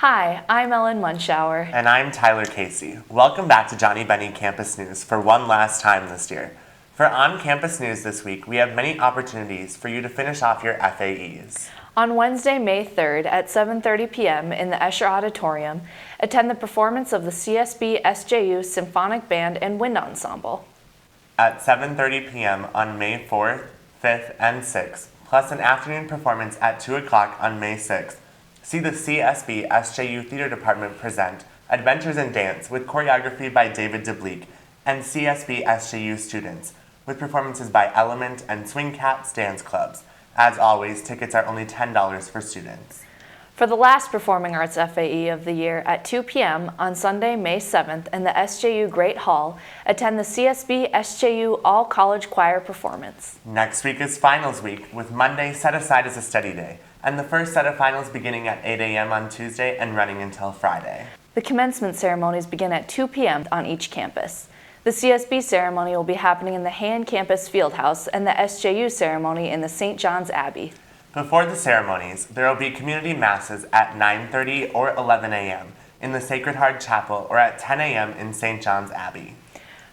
Hi, I'm Ellen Munschauer. And I'm Tyler Casey. Welcome back to Johnnie Bennie Campus News for one last time this year. For on-campus news this week, we have many opportunities for you to finish off your FAEs. On Wednesday, May 3rd at 7:30 p.m. in the Escher Auditorium, attend the performance of the CSB-SJU Symphonic Band and Wind Ensemble. At 7:30 p.m. on May 4th, 5th, and 6th, plus an afternoon performance at 2 o'clock on May 6th, see the CSB-SJU Theater Department present Adventures in Dance with choreography by David DeBleek and CSB-SJU students, with performances by Element and Swing Cats Dance Clubs. As always, tickets are only $10 for students. For the last Performing Arts FAE of the year at 2 p.m. on Sunday, May 7th in the SJU Great Hall, attend the CSB-SJU All College Choir performance. Next week is finals week, with Monday set aside as a study day, and the first set of finals beginning at 8 a.m. on Tuesday and running until Friday. The commencement ceremonies begin at 2 p.m. on each campus. The CSB ceremony will be happening in the Han Campus Fieldhouse and the SJU ceremony in the St. John's Abbey. Before the ceremonies, there will be community masses at 9:30 or 11 a.m. in the Sacred Heart Chapel or at 10 a.m. in St. John's Abbey.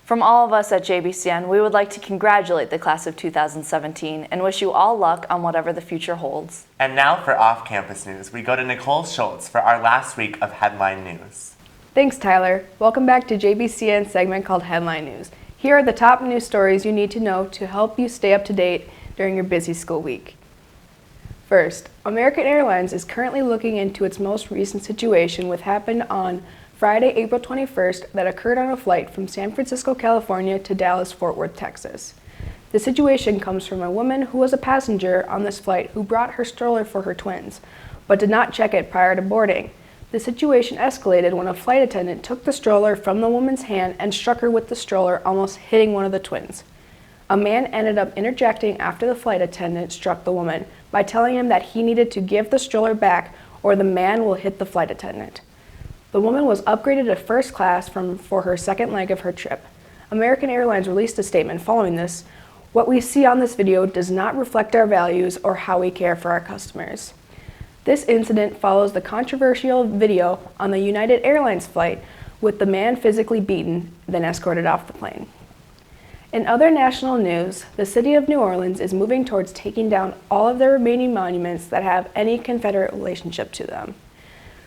From all of us at JBCN, we would like to congratulate the class of 2017 and wish you all luck on whatever the future holds. And now for off-campus news, we go to Nicole Schultz for our last week of Headline News. Thanks, Tyler. Welcome back to JBCN's segment called Headline News. Here are the top news stories you need to know to help you stay up to date during your busy school week. First, American Airlines is currently looking into its most recent situation, which happened on Friday, April 21st, that occurred on a flight from San Francisco, California to Dallas-Fort Worth, Texas. The situation comes from a woman who was a passenger on this flight who brought her stroller for her twins, but did not check it prior to boarding. The situation escalated when a flight attendant took the stroller from the woman's hand and struck her with the stroller, almost hitting one of the twins. A man ended up interjecting after the flight attendant struck the woman by telling him that he needed to give the stroller back or the man will hit the flight attendant. The woman was upgraded to first class for her second leg of her trip. American Airlines released a statement following this. What we see on this video does not reflect our values or how we care for our customers. This incident follows the controversial video on the United Airlines flight with the man physically beaten, then escorted off the plane. In other national news, the city of New Orleans is moving towards taking down all of the remaining monuments that have any Confederate relationship to them.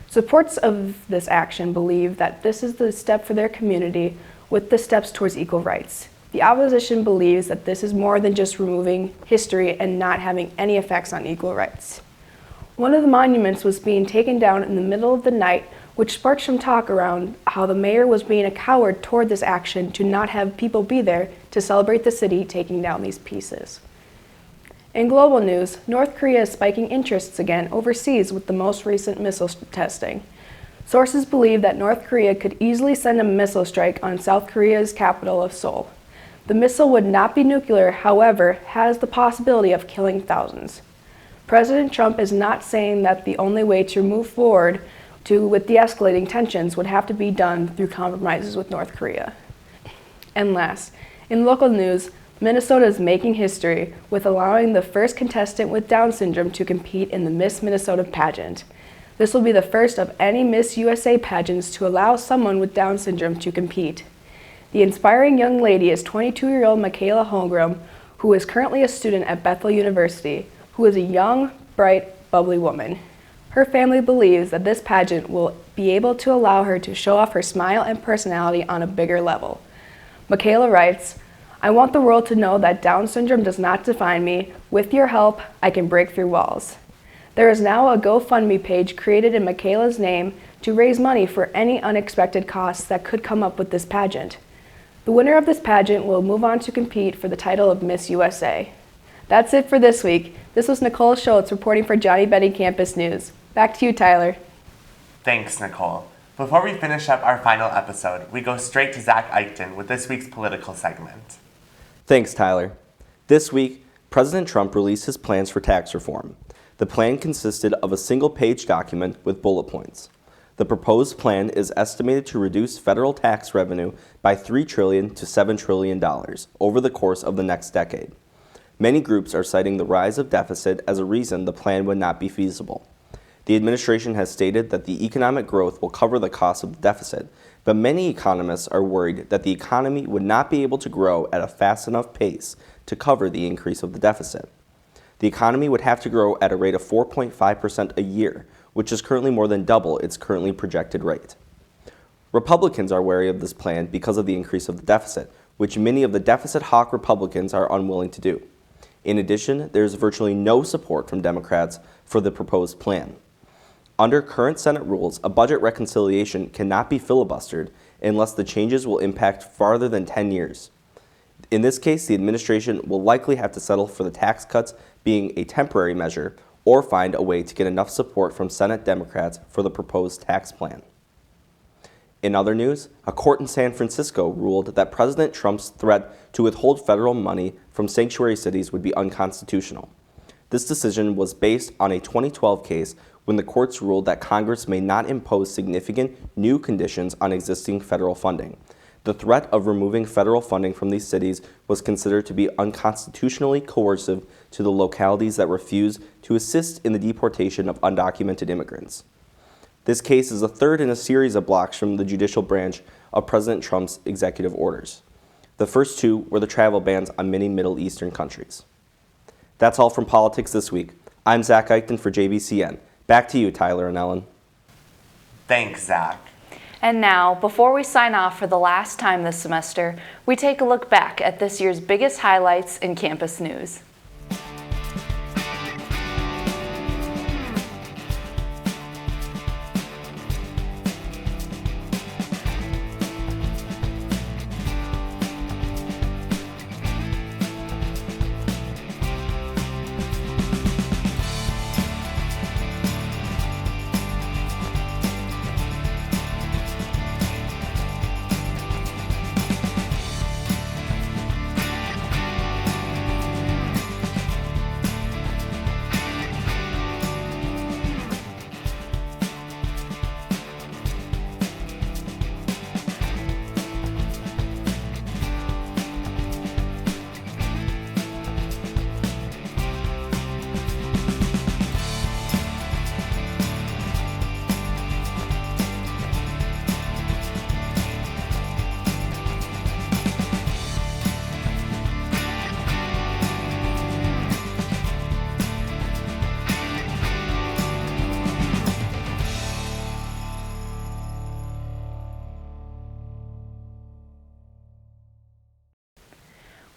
Supporters of this action believe that this is the step for their community with the steps towards equal rights. The opposition believes that this is more than just removing history and not having any effects on equal rights. One of the monuments was being taken down in the middle of the night, which sparked some talk around how the mayor was being a coward toward this action to not have people be there to celebrate the city taking down these pieces. In global news, North Korea is spiking interests again overseas with the most recent missile testing. Sources believe that North Korea could easily send a missile strike on South Korea's capital of Seoul. The missile would not be nuclear, however, has the possibility of killing thousands. President Trump is not saying that the only way to move forward with de-escalating tensions would have to be done through compromises with North Korea. And last, in local news, Minnesota is making history with allowing the first contestant with Down syndrome to compete in the Miss Minnesota pageant. This will be the first of any Miss USA pageants to allow someone with Down syndrome to compete. The inspiring young lady is 22-year-old Michaela Holmgren, who is currently a student at Bethel University, who is a young, bright, bubbly woman. Her family believes that this pageant will be able to allow her to show off her smile and personality on a bigger level. Michaela writes, "I want the world to know that Down syndrome does not define me. With your help, I can break through walls." There is now a GoFundMe page created in Michaela's name to raise money for any unexpected costs that could come up with this pageant. The winner of this pageant will move on to compete for the title of Miss USA. That's it for this week. This was Nicole Schultz reporting for Johnnie Bennie Campus News. Back to you, Tyler. Thanks, Nicole. Before we finish up our final episode, we go straight to Zach Eichten with this week's political segment. Thanks, Tyler. This week, President Trump released his plans for tax reform. The plan consisted of a single-page document with bullet points. The proposed plan is estimated to reduce federal tax revenue by $3 trillion to $7 trillion over the course of the next decade. Many groups are citing the rise of deficit as a reason the plan would not be feasible. The administration has stated that the economic growth will cover the cost of the deficit, but many economists are worried that the economy would not be able to grow at a fast enough pace to cover the increase of the deficit. The economy would have to grow at a rate of 4.5% a year, which is currently more than double its currently projected rate. Republicans are wary of this plan because of the increase of the deficit, which many of the deficit hawk Republicans are unwilling to do. In addition, there is virtually no support from Democrats for the proposed plan. Under current Senate rules, a budget reconciliation cannot be filibustered unless the changes will impact farther than 10 years. In this case, the administration will likely have to settle for the tax cuts being a temporary measure or find a way to get enough support from Senate Democrats for the proposed tax plan. In other news, a court in San Francisco ruled that President Trump's threat to withhold federal money from sanctuary cities would be unconstitutional. This decision was based on a 2012 case when the courts ruled that Congress may not impose significant new conditions on existing federal funding. The threat of removing federal funding from these cities was considered to be unconstitutionally coercive to the localities that refuse to assist in the deportation of undocumented immigrants. This case is the third in a series of blocks from the judicial branch of President Trump's executive orders. The first two were the travel bans on many Middle Eastern countries. That's all from politics this week. I'm Zach Eichten for JBCN. Back to you, Tyler and Ellen. Thanks, Zach. And now, before we sign off for the last time this semester, we take a look back at this year's biggest highlights in campus news.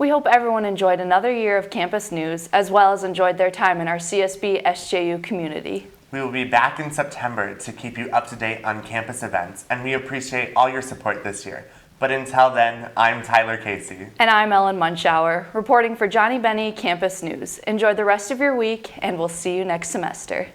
We hope everyone enjoyed another year of campus news, as well as enjoyed their time in our CSB-SJU community. We will be back in September to keep you up to date on campus events, and we appreciate all your support this year. But until then, I'm Tyler Casey. And I'm Ellen Munchauer, reporting for Johnnie Bennie Campus News. Enjoy the rest of your week, and we'll see you next semester.